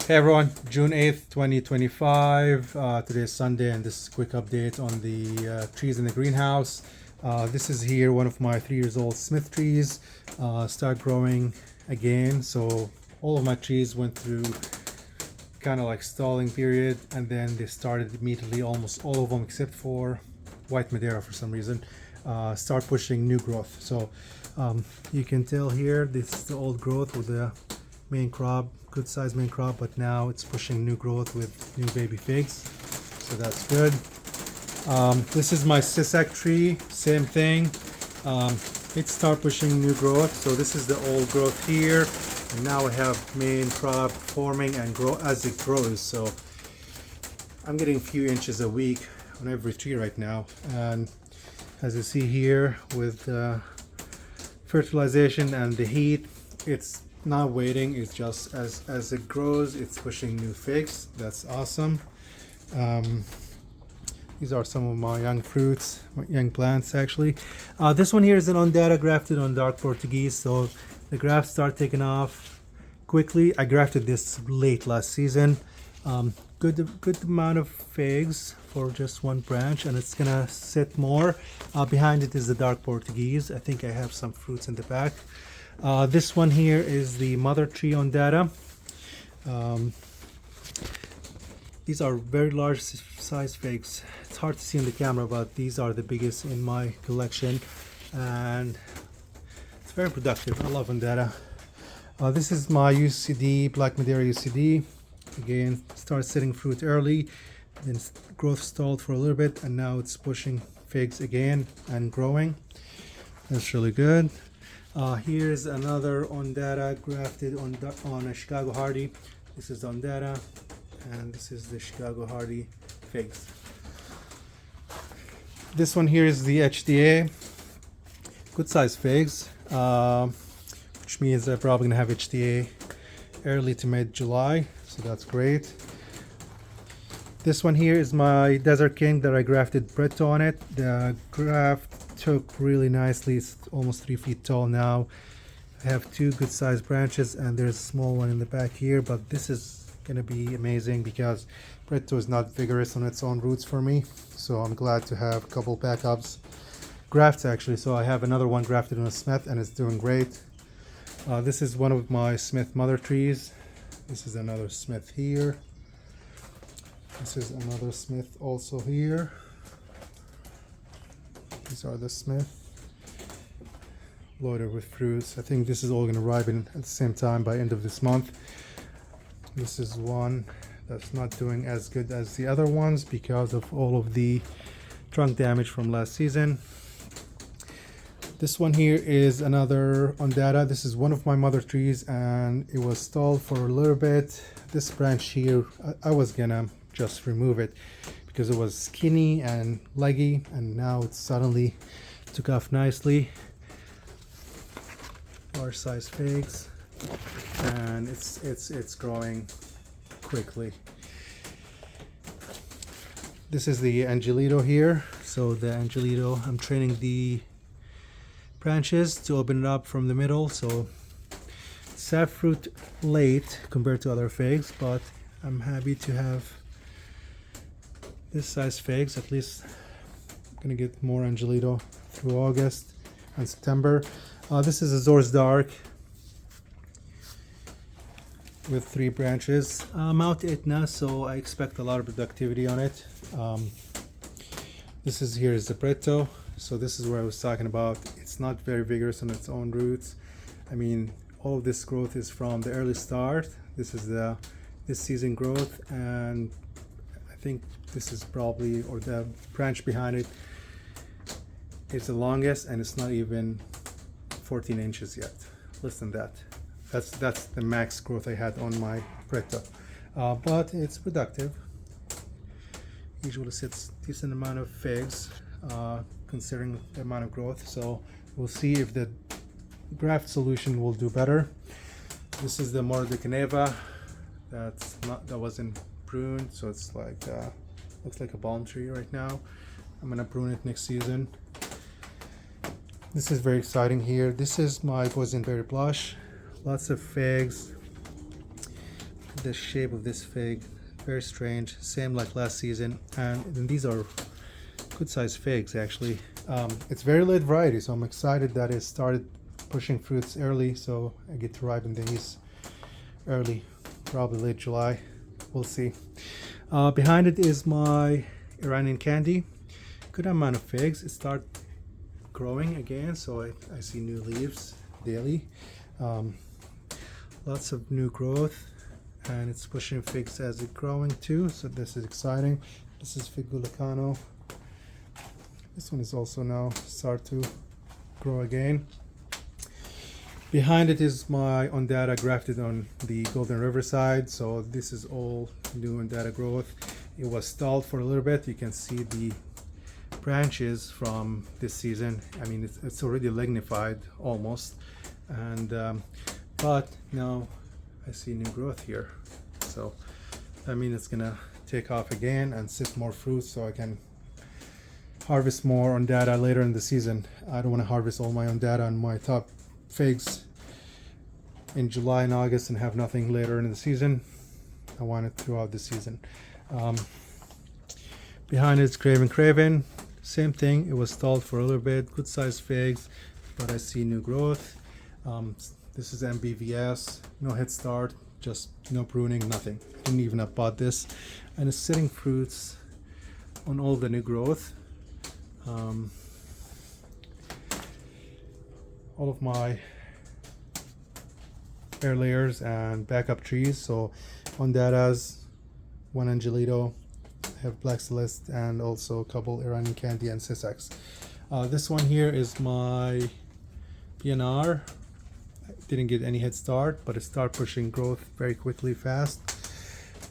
Hey everyone, June 8th, 2025. Today is Sunday, and this is a quick update on the trees in the greenhouse. This is here one of my 3 years old Smith trees. Start growing again. So all of my trees went through kind of like stalling period, and then they started immediately, almost all of them except for white Madeira for some reason, start pushing new growth. So you can tell here, this is the old growth with the main crop, good sized main crop, but now it's pushing new growth with new baby figs, so that's good. This is my Sisak tree, same thing. It start pushing new growth, so this is the old growth here, and now I have main crop forming and grow as it grows. So I'm getting a few inches a week on every tree right now, and as you see here with fertilization and the heat, it's not waiting, it's just as it grows, it's pushing new figs. That's awesome. These are some of my young fruits, young plants actually. This one here is an Ondara grafted on dark Portuguese, so the grafts start taking off quickly. I grafted this late last season. Good amount of figs for just one branch, and it's gonna sit more. Behind it is the dark Portuguese. I think I have some fruits in the back. This one here is the mother tree Ondara. These are very large size figs. It's hard to see in the camera, but these are the biggest in my collection, and it's very productive. I love Ondara. This is my UCD, Black Madeira UCD. Again, started setting fruit early, then growth stalled for a little bit, and now it's pushing figs again and growing. That's really good. Here's another Ondara grafted on a Chicago Hardy. This is Ondara, and this is the Chicago Hardy figs. This one here is the HDA, good size figs, which means I'm probably gonna have HDA early to mid July, so that's great. This one here is my Desert King that I grafted Bretto on it. The graft took really nicely. It's almost 3 feet tall now. I have 2 good sized branches, and there's a small one in the back here, but this is gonna be amazing because Bretto is not vigorous on its own roots for me, so I'm glad to have a couple backups grafts actually. So I have another one grafted on a Smith, and it's doing great. This is one of my Smith mother trees. This is another Smith here. This is another Smith also here. These are the Smith, loaded with fruits. I think this is all going to ripen at the same time by end of this month. This is one that's not doing as good as the other ones because of all of the trunk damage from last season. This one here is another Ondara. This is one of my mother trees, and it was stalled for a little bit. This branch here, I was gonna just remove it because it was skinny and leggy, and now it suddenly took off nicely. Large size figs, and it's growing quickly. This is the Angelito here. So the Angelito, I'm training the branches to open it up from the middle, so it's have fruit late compared to other figs, but I'm happy to have this size figs. At least I'm gonna get more Angelito through August and September. This is Azores Dark with 3 branches. Mount Etna, so I expect a lot of productivity on it. This is here is the Bretto. So this is where I was talking about. It's not very vigorous on its own roots. I mean, all of this growth is from the early start. This is this season growth, and I think this is probably, or the branch behind it, it's the longest, and it's not even 14 inches yet. Less than that. That's the max growth I had on my Bretto. But it's productive. Usually sits decent amount of figs, considering the amount of growth. So we'll see if the graft solution will do better. This is the Moro de Caneva that wasn't pruned, so it's like looks like a palm tree right now. I'm gonna prune it next season. This is very exciting here. This is my boysenberry blush. Lots of figs, the shape of this fig, very strange, same like last season, and these are good sized figs actually. It's very late variety, so I'm excited that it started pushing fruits early, so I get to ripen these early, probably late July. We'll see. Behind it is my Iranian candy. Good amount of figs. It start growing again, so I see new leaves daily. Lots of new growth, and it's pushing figs as it's growing too, so this is exciting. This is Fig Gulicano. This one is also now start to grow again. Behind it is my Undata grafted on the Golden River side, so this is all new Undata growth. It was stalled for a little bit. You can see the branches from this season. I mean, it's already lignified almost, and but now I see new growth here, so I mean it's gonna take off again and sit more fruit, so I can harvest more Undata later in the season. I don't want to harvest all my Undata and my top figs in July and August and have nothing later in the season. I want it throughout the season. Behind it's Craven. Same thing, it was stalled for a little bit. Good sized figs, but I see new growth. This is MBVS, no head start, just no pruning, nothing. Didn't even have bought this, and it's sitting fruits on all the new growth. All of my air layers and backup trees. So Undatas, one Angelito, I have Black Celeste, and also a couple Iranian candy and Sisax. This one here is my PNR. Didn't get any head start, but it started pushing growth very quickly, fast.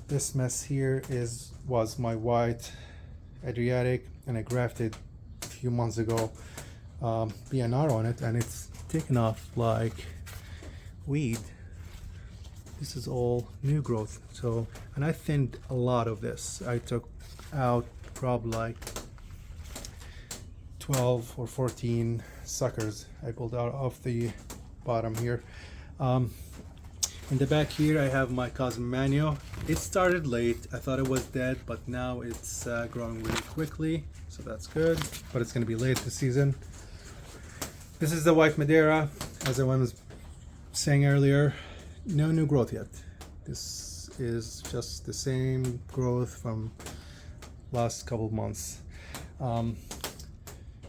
This mess here was my white Adriatic, and I grafted a few months ago PNR on it, and it's taken off like weed. This is all new growth. So, and I thinned a lot of this. I took out probably like 12 or 14 suckers I pulled out of the bottom here. In the back here I have my Cosmomanio. It started late. I thought it was dead, but now it's growing really quickly, so that's good, but it's going to be late this season. This is the White Madeira. As I was saying earlier, no new growth yet. This is just the same growth from last couple of months.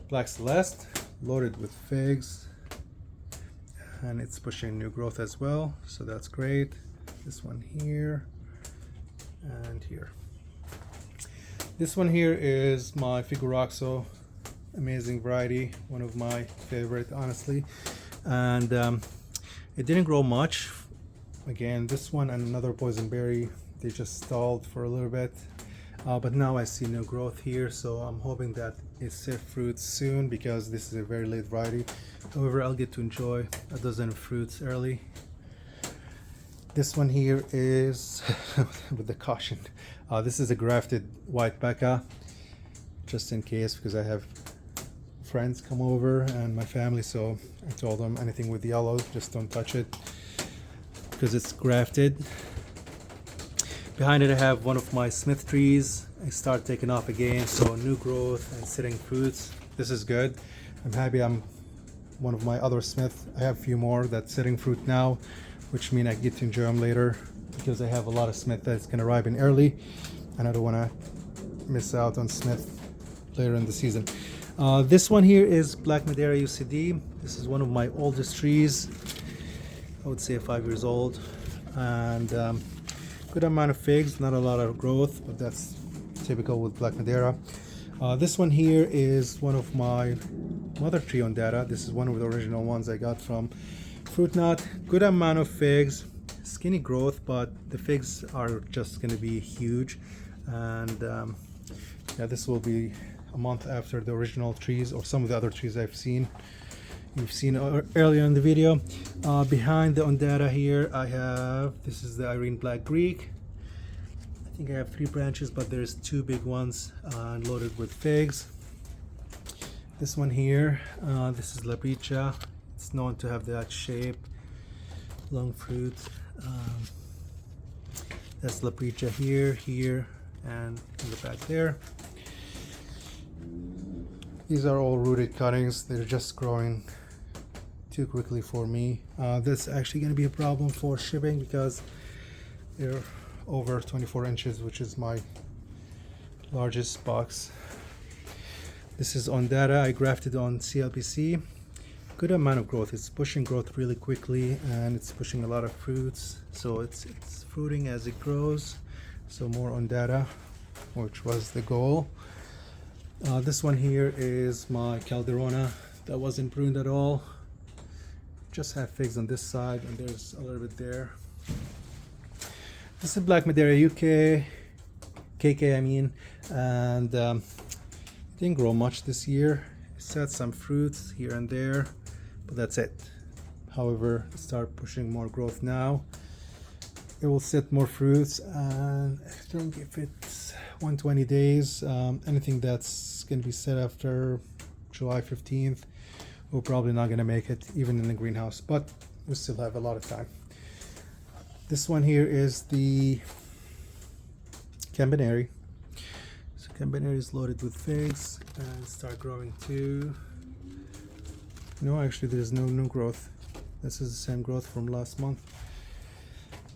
Black Celeste, loaded with figs, and it's pushing new growth as well, so that's great. This one here and here. This one here is my Figuraxo, amazing variety, one of my favorite honestly, and it didn't grow much. Again, this one and another Boysenberry, they just stalled for a little bit, but now I see new growth here, so I'm hoping that it set fruits soon, because this is a very late variety. However, I'll get to enjoy a dozen fruits early. This one here is with the caution, this is a grafted white Becca, just in case, because I have friends come over and my family, so I told them anything with yellow, just don't touch it, because it's grafted. Behind it I have one of my Smith trees. I start taking off again, so new growth and sitting fruits. This is good. I'm happy. I'm one of my other Smith. I have a few more that's sitting fruit now, which means I get to enjoy them later, because I have a lot of Smith that's gonna ripen early, and I don't wanna miss out on Smith later in the season. This one here is Black Madeira UCD. This is one of my oldest trees. I would say 5 years old, and good amount of figs, not a lot of growth, but that's typical with Black Madeira. This one here is one of my mother tree Undata. This is one of the original ones I got from Fruit Knot. Good amount of figs, skinny growth, but the figs are just going to be huge, and yeah, this will be a month after the original trees, or some of the other trees you've seen earlier in the video. Behind the Undata here I have, this is the Irene Black Greek. I think I have 3 branches, but there's 2 big ones loaded with figs. This one here, this is La Bricha. It's known to have that shape, long fruit. That's Lapricha here, here, and in the back there. These are all rooted cuttings. They're just growing too quickly for me. That's actually going to be a problem for shipping because they're over 24 inches, which is my largest box. This is Ondara. I grafted on CLPC. Good amount of growth. It's pushing growth really quickly, and it's pushing a lot of fruits. So it's fruiting as it grows. So more Ondara, which was the goal. This one here is my Calderona that wasn't pruned at all. Just have figs on this side, and there's a little bit there. This is Black Madeira UK, KK I mean, and didn't grow much this year. It's had some fruits here and there, but that's it. However, start pushing more growth now. It will set more fruits, and I think if it's 120 days, anything that's going to be set after July 15th, we're probably not going to make it even in the greenhouse, but we still have a lot of time. This one here is the Campaneri. So Campaneri is loaded with figs and start growing too. No, actually there's no new growth. This is the same growth from last month.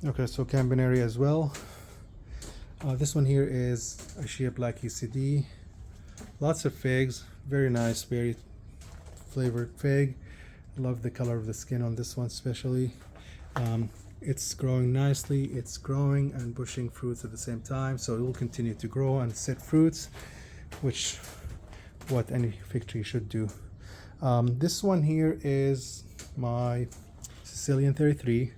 Okay, so Campaneri as well. This one here is Ashia Black ECD. Lots of figs, very nice, very flavored fig. Love the color of the skin on this one especially. It's growing nicely. It's growing and pushing fruits at the same time, so it will continue to grow and set fruits, which what any fig tree should do. This one here is my Sicilian 33.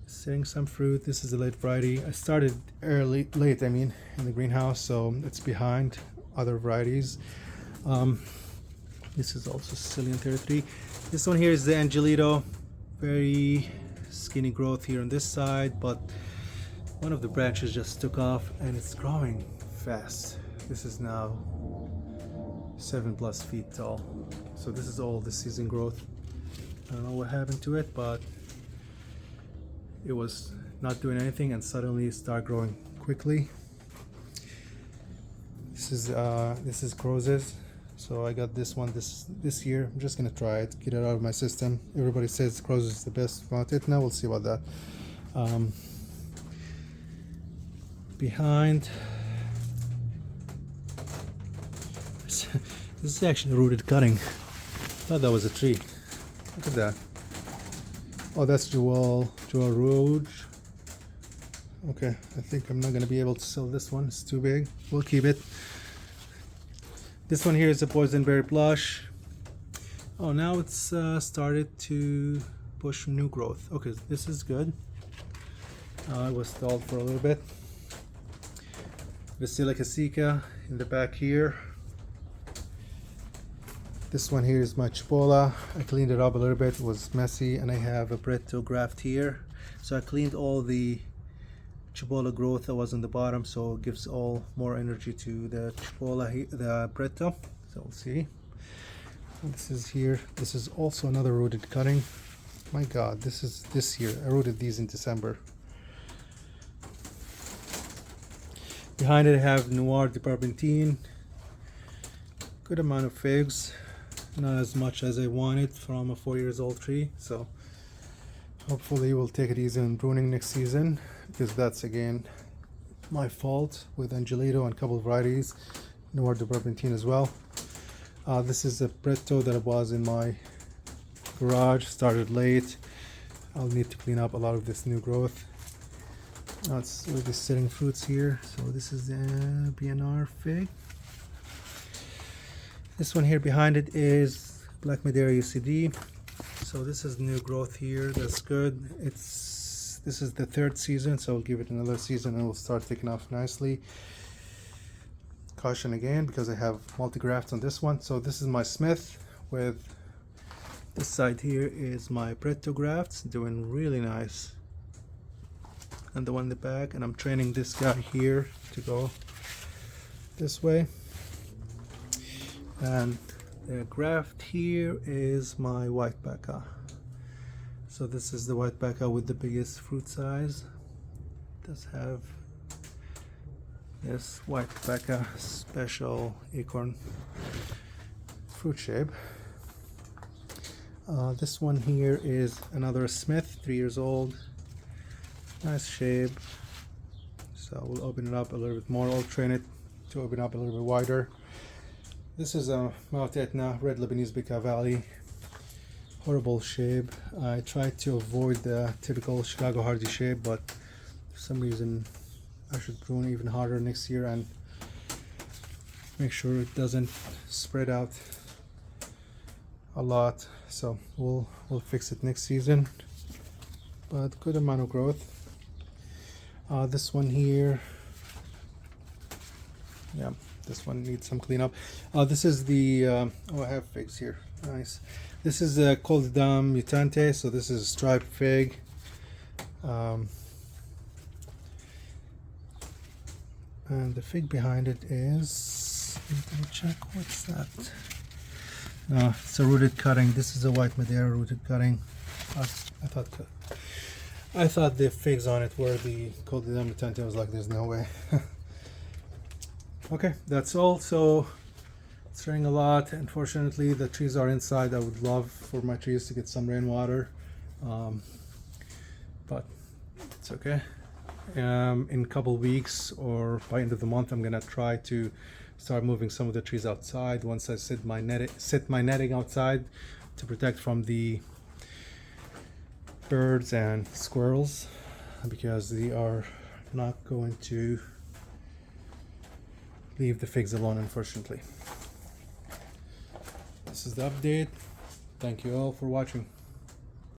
Setting some fruit. This is a late variety. I started late in the greenhouse, so it's behind other varieties. This is also Sicilian 33. This one here is the Angelito. Very skinny growth here on this side, but one of the branches just took off and it's growing fast. This is now 7+ feet tall. So this is all the season growth. I don't know what happened to it, but it was not doing anything and suddenly start growing quickly. This is Crozes. So I got this one this year. I'm just gonna try it, get it out of my system. Everybody says Crozes is the best about it. Now we'll see about that. Behind, this is actually rooted cutting. I thought that was a tree. Look at that. Oh, that's Joel Rouge. Okay, I think I'm not gonna be able to sell this one. It's too big. We'll keep it. This one here is a Boysenberry Blush. Oh, now it's started to push new growth. Okay, this is good. I was stalled for a little bit. Basilica Sica in the back here. This one here is my Cipolla. I cleaned it up a little bit. It was messy, and I have a Bretto graft here. So I cleaned all the Cipolla growth that was on the bottom, so it gives all more energy to the Cipolla, the Bretto. So we'll see. This is here. This is also another rooted cutting. My God, this is this year. I rooted these in December. Behind it I have Noir de Barbentine. Good amount of figs. Not as much as I wanted from a 4-year-old tree. So hopefully we'll take it easy on pruning next season, because that's again my fault with Angelito and a couple of varieties. Noir de Barbentine as well. This is a Bretto that was in my garage. Started late. I'll need to clean up a lot of this new growth. It's really sitting fruits here. So this is the BNR fig. This one here behind it is Black Madeira UCD. So this is new growth here. That's good. This is the 3rd season, so I'll give it another season and it will start taking off nicely. Caution again because I have multi-grafts on this one. So this is my Smith with this side here is my Bretto grafts, doing really nice. And the one in the back, and I'm training this guy here to go this way. And the graft here is my white Bacca. So this is the white Bacca with the biggest fruit size. does have this white Pekka special acorn fruit shape. This one here is another Smith, 3 years old. Nice shape. So we'll open it up a little bit more. I'll train it to open up a little bit wider. This is a Mount Etna Red Lebanese Bekaa Valley. Horrible shape. I tried to avoid the typical Chicago Hardy shape, but for some reason I should prune even harder next year and make sure it doesn't spread out a lot. So we'll fix it next season. But good amount of growth. This one here, yeah, this one needs some cleanup. This is the oh, I have figs here. Nice. This is the Colyodon mutante. So this is a striped fig. And the fig behind it is, let me check, what's that? No, it's a rooted cutting. This is a white Madeira rooted cutting. I thought the figs on it were the Colyodon mutante. I was like, there's no way. Okay, that's all. So it's raining a lot. Unfortunately, the trees are inside. I would love for my trees to get some rainwater, but it's okay. In a couple weeks or by end of the month, I'm gonna try to start moving some of the trees outside once I set my netting outside to protect from the birds and squirrels, because they are not going to leave the figs alone, unfortunately. This is the update. Thank you all for watching.